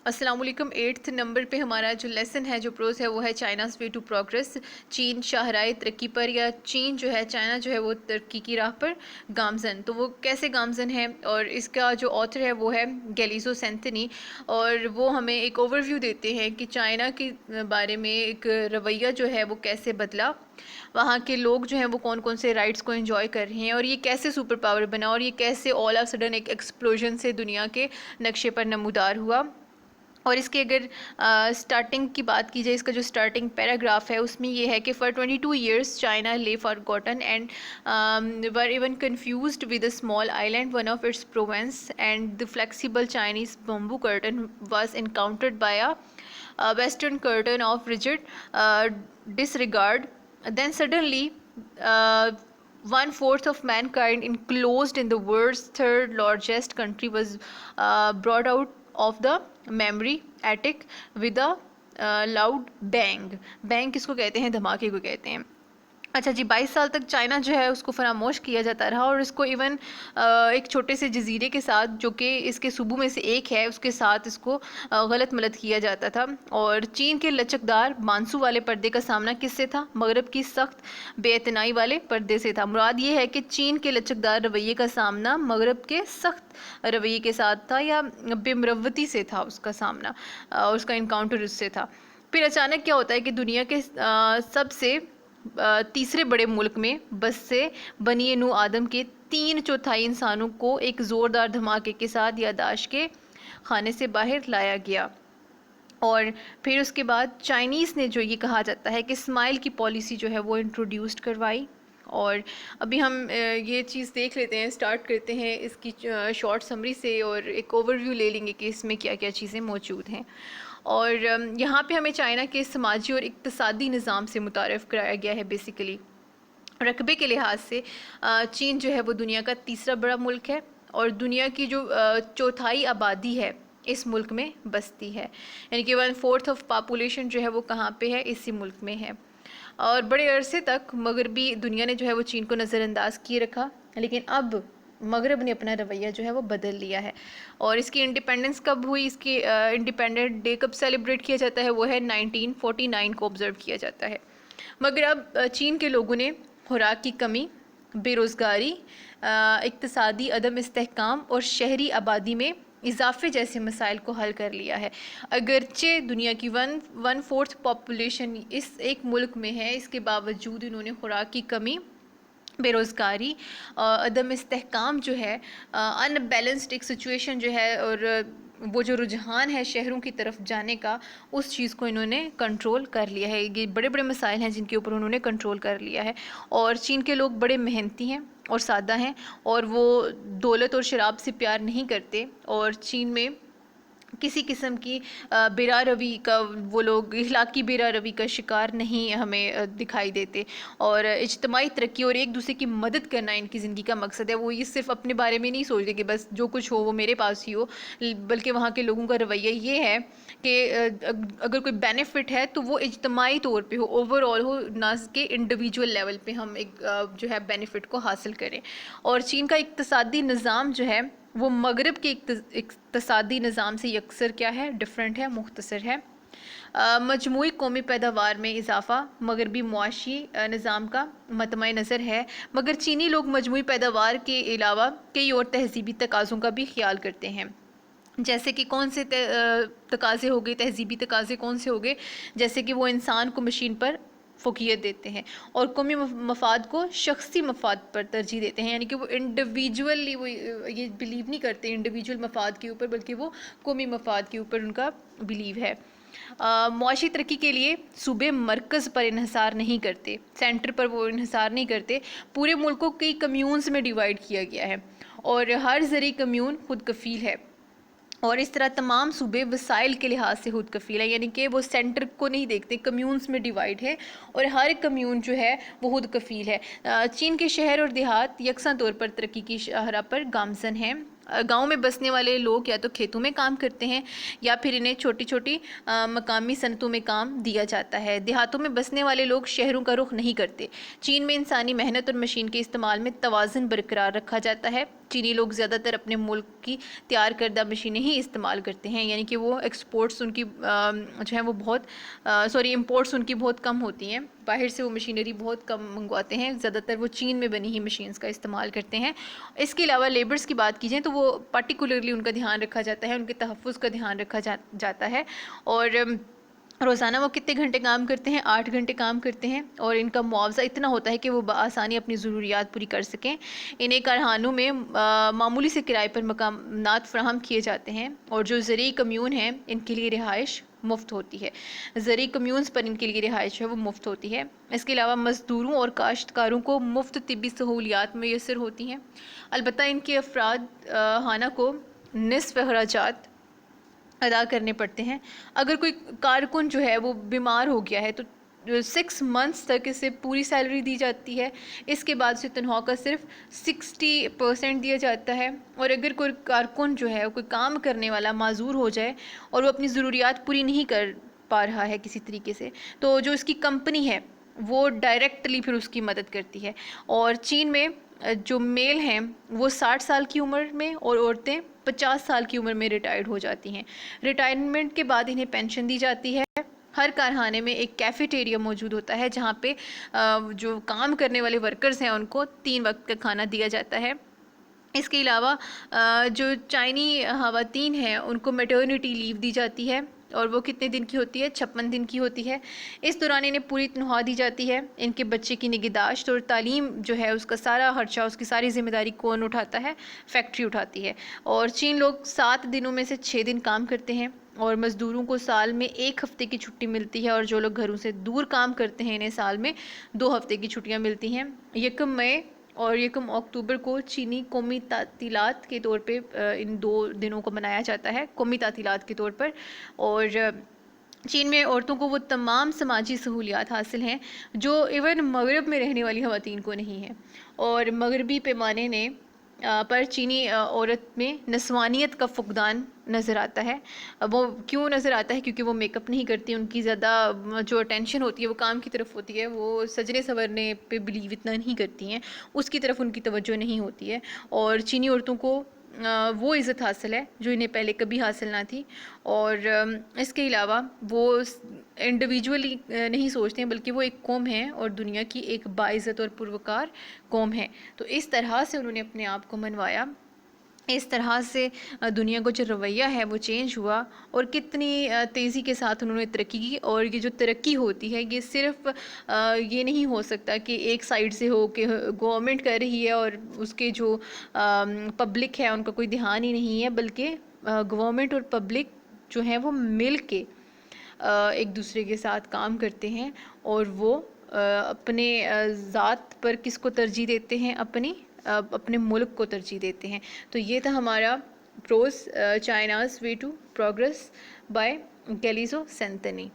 السلام علیکم۔ 8 نمبر پہ ہمارا جو لیسن ہے، جو پروز ہے، وہ ہے چائناز وے ٹو پروگریس، چین شاہراہ ترقی پر، یا چین جو ہے، چائنا جو ہے وہ ترقی کی راہ پر گامزن۔ تو وہ کیسے گامزن ہے، اور اس کا جو آتھر ہے وہ ہے گیلیزو سینتنی، اور وہ ہمیں ایک اوور ویو دیتے ہیں کہ چائنا کے بارے میں ایک رویہ جو ہے وہ کیسے بدلا، وہاں کے لوگ جو ہیں وہ کون کون سے رائٹس کو انجوائے کر رہے ہیں، اور یہ کیسے سپر پاور بنا، اور یہ کیسے آل آف سڈن ایک ایکسپلوژن سے دنیا کے نقشے پر نمودار ہوا۔ اور اس کے اگر اسٹارٹنگ کی بات کی جائے، اس کا جو اسٹارٹنگ پیراگراف ہے اس میں یہ ہے کہ for 22 years China lay forgotten and were even confused with a small island, one of its province, and the flexible Chinese bamboo curtain was encountered by a western curtain of rigid disregard. Then suddenly uh, 1/4 of mankind enclosed in the world's third largest country was brought out of the memory attic with a loud bang. bang کس کو کہتے ہیں؟ دھماکے کو کہتے ہیں۔ اچھا جی، 22 سال تک چائنا جو ہے اس کو فراموش کیا جاتا رہا، اور اس کو ایون ایک چھوٹے سے جزیرے کے ساتھ، جو کہ اس کے صوبوں میں سے ایک ہے، اس کے ساتھ اس کو غلط ملت کیا جاتا تھا۔ اور چین کے لچکدار مانسو والے پردے کا سامنا کس سے تھا؟ مغرب کی سخت بے اعتنائی والے پردے سے تھا۔ مراد یہ ہے کہ چین کے لچکدار رویے کا سامنا مغرب کے سخت رویے کے ساتھ تھا، یا بے مروتی سے تھا اس کا سامنا، اور اس کا انکاؤنٹر اس سے تھا۔ پھر اچانک کیا ہوتا ہے کہ دنیا کے سب سے تیسرے بڑے ملک میں بس سے بنی نوع آدم کے 3/4 انسانوں کو ایک زوردار دھماکے کے ساتھ یادداشت کے خانے سے باہر لایا گیا۔ اور پھر اس کے بعد چائنیز نے جو یہ کہا جاتا ہے کہ اسمائل کی پالیسی جو ہے وہ انٹروڈیوسڈ کروائی۔ اور ابھی ہم یہ چیز دیکھ لیتے ہیں، اسٹارٹ کرتے ہیں اس کی شارٹ سمری سے، اور ایک اوور ویو لے لیں گے کہ اس میں کیا کیا چیزیں موجود ہیں۔ اور یہاں پہ ہمیں چائنا کے سماجی اور اقتصادی نظام سے متعارف کرایا گیا ہے۔ بیسیکلی رقبے کے لحاظ سے چین جو ہے وہ دنیا کا تیسرا بڑا ملک ہے، اور دنیا کی جو 1/4 آبادی ہے اس ملک میں بستی ہے، یعنی کہ 1/4 آف پاپولیشن جو ہے وہ کہاں پہ ہے؟ اسی ملک میں ہے۔ اور بڑے عرصے تک مغربی دنیا نے جو ہے وہ چین کو نظر انداز کیے رکھا، لیکن اب مغرب نے اپنا رویہ جو ہے وہ بدل لیا ہے۔ اور اس کی انڈیپینڈنس کب ہوئی، اس کی انڈیپینڈنٹ ڈے کب سیلیبریٹ کیا جاتا ہے؟ وہ ہے 1949 کو آبزرو کیا جاتا ہے۔ مگر اب چین کے لوگوں نے خوراک کی کمی، بے روزگاری، اقتصادی عدم استحکام اور شہری آبادی میں اضافے جیسے مسائل کو حل کر لیا ہے۔ اگرچہ دنیا کی 1/4 پاپولیشن اس ایک ملک میں ہے، اس کے باوجود انہوں نے خوراک کی کمی، بے روزگاری، عدم استحکام جو ہے، ان بیلنسڈ ایک سچویشن جو ہے، اور وہ جو رجحان ہے شہروں کی طرف جانے کا، اس چیز کو انہوں نے کنٹرول کر لیا ہے۔ یہ بڑے بڑے مسائل ہیں جن کے اوپر انہوں نے کنٹرول کر لیا ہے۔ اور چین کے لوگ بڑے محنتی ہیں اور سادہ ہیں، اور وہ دولت اور شراب سے پیار نہیں کرتے، اور چین میں کسی قسم کی بیرا روی کا، وہ لوگ اخلاقی بیرا روی کا شکار نہیں ہمیں دکھائی دیتے۔ اور اجتماعی ترقی اور ایک دوسرے کی مدد کرنا ان کی زندگی کا مقصد ہے۔ وہ یہ صرف اپنے بارے میں نہیں سوچتے کہ بس جو کچھ ہو وہ میرے پاس ہی ہو، بلکہ وہاں کے لوگوں کا رویہ یہ ہے کہ اگر کوئی بینیفٹ ہے تو وہ اجتماعی طور پہ ہو، اوور آل ہو، نہ کہ انڈیویجول لیول پہ ہم ایک جو ہے بینیفٹ کو حاصل کریں۔ اور چین کا اقتصادی نظام جو ہے وہ مغرب کے اقتصادی نظام سے یکسر کیا ہے؟ ڈفرینٹ ہے، مختصر ہے۔ مجموعی قومی پیداوار میں اضافہ مغربی معاشی نظام کا مطمع نظر ہے، مگر چینی لوگ مجموعی پیداوار کے علاوہ کئی اور تہذیبی تقاضوں کا بھی خیال کرتے ہیں۔ جیسے کہ کون سے تقاضے ہو گئے، تہذیبی تقاضے کون سے ہو گئے؟ جیسے کہ وہ انسان کو مشین پر فوقیت دیتے ہیں، اور قومی مفاد کو شخصی مفاد پر ترجیح دیتے ہیں، یعنی کہ وہ انڈیویجولی وہ یہ بلیو نہیں کرتے انڈیویجول مفاد کے اوپر، بلکہ وہ قومی مفاد کے اوپر ان کا بلیو ہے۔ معاشی ترقی کے لیے صوبے مرکز پر انحصار نہیں کرتے، سینٹر پر وہ انحصار نہیں کرتے، پورے ملک کو کئی کمیونز میں ڈیوائیڈ کیا گیا ہے، اور ہر زرعی کمیون خود کفیل ہے، اور اس طرح تمام صوبے وسائل کے لحاظ سے خود کفیل ہے، یعنی کہ وہ سینٹر کو نہیں دیکھتے، کمیونز میں ڈیوائیڈ ہے، اور ہر ایک کمیون جو ہے وہ خود کفیل ہے۔ چین کے شہر اور دیہات یکساں طور پر ترقی کی شاہراہ پر گامزن ہیں۔ گاؤں میں بسنے والے لوگ یا تو کھیتوں میں کام کرتے ہیں یا پھر انہیں چھوٹی چھوٹی مقامی صنعتوں میں کام دیا جاتا ہے۔ دیہاتوں میں بسنے والے لوگ شہروں کا رخ نہیں کرتے۔ چین میں انسانی محنت اور مشین کے استعمال میں توازن برقرار رکھا جاتا ہے۔ چینی لوگ زیادہ تر اپنے ملک کی تیار کردہ مشینیں ہی استعمال کرتے ہیں، یعنی کہ وہ ایکسپورٹس ان کی جو ہے وہ بہت امپورٹس ان کی بہت کم ہوتی ہیں، باہر سے وہ مشینری بہت کم منگواتے ہیں، زیادہ تر وہ چین میں بنی ہی مشینز کا استعمال کرتے ہیں۔ اس کے علاوہ لیبرز کی بات کی جائے تو وہ پرٹیکولرلی ان کا دھیان رکھا جاتا ہے، ان کے تحفظ کا دھیان رکھا جاتا ہے، اور روزانہ وہ کتنے گھنٹے کام کرتے ہیں؟ 8 گھنٹے کام کرتے ہیں، اور ان کا معاوضہ اتنا ہوتا ہے کہ وہ بآسانی اپنی ضروریات پوری کر سکیں۔ انہیں کارخانوں میں معمولی سے کرائے پر مکانات فراہم کیے جاتے ہیں، اور جو زرعی کمیون ہیں ان کے لیے رہائش مفت ہوتی ہے۔ زرعی کمیونز پر ان کے لیے رہائش ہے وہ مفت ہوتی ہے۔ اس کے علاوہ مزدوروں اور کاشتکاروں کو مفت طبی سہولیات میسر ہوتی ہیں، البتہ ان کے افراد خانہ کو نصف اخراجات ادا کرنے پڑتے ہیں۔ اگر کوئی کارکن جو ہے وہ بیمار ہو گیا ہے تو 6 منتھس تک اسے پوری سیلری دی جاتی ہے، اس کے بعد اسے تنخواہ کا صرف 60% دیا جاتا ہے۔ اور اگر کوئی کارکن جو ہے کوئی کام کرنے والا معذور ہو جائے اور وہ اپنی ضروریات پوری نہیں کر پا رہا ہے کسی طریقے سے، تو جو اس کی کمپنی ہے وہ ڈائریکٹلی پھر اس کی مدد کرتی ہے۔ اور چین میں جو میل ہیں وہ 60 سال کی عمر میں اور عورتیں 50 سال کی عمر میں ریٹائرڈ ہو جاتی ہیں۔ ریٹائرمنٹ کے بعد انہیں پینشن دی جاتی ہے۔ ہر کارخانے میں ایک کیفیٹیریا موجود ہوتا ہے جہاں پہ جو کام کرنے والے ورکرز ہیں ان کو 3 وقت کا کھانا دیا جاتا ہے۔ اس کے علاوہ جو چائنی خواتین ہیں ان کو میٹرنٹی لیو دی جاتی ہے، اور وہ کتنے دن کی ہوتی ہے؟ 56 دن کی ہوتی ہے۔ اس دوران انہیں پوری تنخواہ دی جاتی ہے۔ ان کے بچے کی نگہداشت اور تعلیم جو ہے اس کا سارا خرچہ، اس کی ساری ذمہ داری کون اٹھاتا ہے؟ فیکٹری اٹھاتی ہے۔ اور چین لوگ 7 دنوں میں سے 6 دن کام کرتے ہیں، اور مزدوروں کو سال میں 1 ہفتے کی چھٹی ملتی ہے، اور جو لوگ گھروں سے دور کام کرتے ہیں انہیں سال میں 2 ہفتے کی چھٹیاں ملتی ہیں۔ 1 مئی اور 1 اکتوبر کو چینی قومی تعطیلات کے طور پہ ان 2 دنوں کو منایا جاتا ہے، قومی تعطیلات کے طور پر۔ اور چین میں عورتوں کو وہ تمام سماجی سہولیات حاصل ہیں جو ایون مغرب میں رہنے والی خواتین کو نہیں ہیں، اور مغربی پیمانے نے پر چینی عورت میں نسوانیت کا فقدان نظر آتا ہے۔ وہ کیوں نظر آتا ہے؟ کیونکہ وہ میک اپ نہیں کرتی، ان کی زیادہ جو اٹینشن ہوتی ہے وہ کام کی طرف ہوتی ہے، وہ سجنے سنورنے پہ بلیو اتنا نہیں کرتی ہیں، اس کی طرف ان کی توجہ نہیں ہوتی ہے۔ اور چینی عورتوں کو وہ عزت حاصل ہے جو انہیں پہلے کبھی حاصل نہ تھی، اور اس کے علاوہ وہ انڈیویجولی نہیں سوچتے ہیں بلکہ وہ ایک قوم ہے اور دنیا کی ایک باعزت اور پروکار قوم ہے۔ تو اس طرح سے انہوں نے اپنے آپ کو منوایا، اس طرح سے دنیا کو جو رویہ ہے وہ چینج ہوا، اور کتنی تیزی کے ساتھ انہوں نے ترقی کی۔ اور یہ جو ترقی ہوتی ہے یہ صرف یہ نہیں ہو سکتا کہ ایک سائیڈ سے ہو کہ گورنمنٹ کر رہی ہے اور اس کے جو پبلک ہے ان کا کوئی دھیان ہی نہیں ہے، بلکہ گورنمنٹ اور پبلک جو ہیں وہ مل کے ایک دوسرے کے ساتھ کام کرتے ہیں، اور وہ اپنے ذات پر کس کو ترجیح دیتے ہیں؟ اپنے ملک کو ترجیح دیتے ہیں۔ تو یہ تھا ہمارا پروز China's way to progress by گیلیزو سینتنی۔